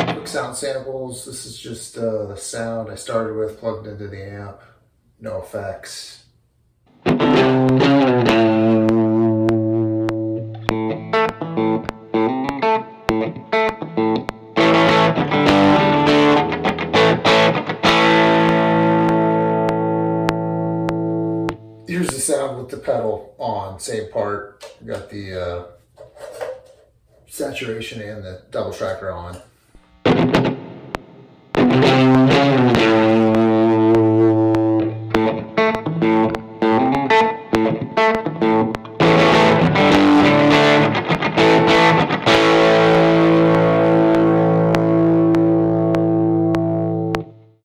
Quick sound samples. This is just the sound I started with, plugged into the amp. No effects. Here's the sound with the pedal on, same part. Got the saturation and the double tracker on.